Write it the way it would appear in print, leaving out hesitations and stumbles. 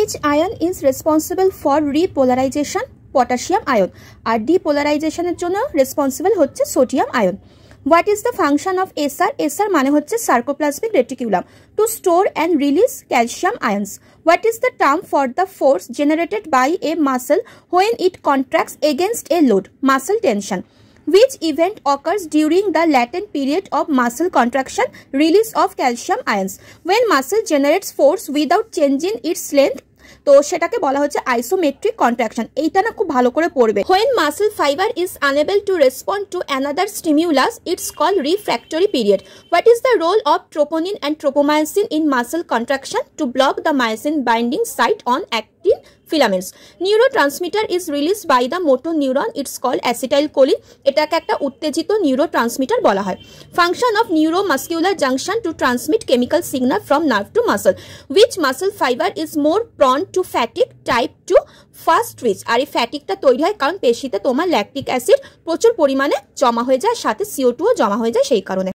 Which ion is responsible for repolarization? Potassium ion. R depolarization এর জন্য responsible হচ্ছে sodium ion. What is the function of SR? SR মানে হচ্ছে sarcoplasmic reticulum to store and release calcium ions. What is the term for the force generated by a muscle when it contracts against a load? Muscle tension. Which event occurs during the latent period of muscle contraction? Release of calcium ions. When muscle generates force without changing its length, তো সেটাকে বলা হচ্ছে isometric contraction. এইটা না খুব ভালো করে পড়বে। When muscle fiber is unable to respond to another stimulus, it's called refractory period. What is the role of troponin and tropomyosin in muscle contraction? To block the myosin binding site on actin filaments. Neurotransmitter is released by the motor neuron. It's called acetylcholine. এটাকে একটা উত্তেজিত neurotransmitter বলা হয়। Function of neuromuscular junction to transmit chemical signal from nerve to muscle. Which muscle fiber is more prone to fatigue? Type 2 fast twitch. আর এই ফ্যাটিকটা তৈরি হয় কারণ পেশিতে তোমার ল্যাকটিক অ্যাসিড প্রচুর পরিমাণে জমা হয়ে যায়, সাথে CO2 জমা হয়ে যায় সেই কারণে।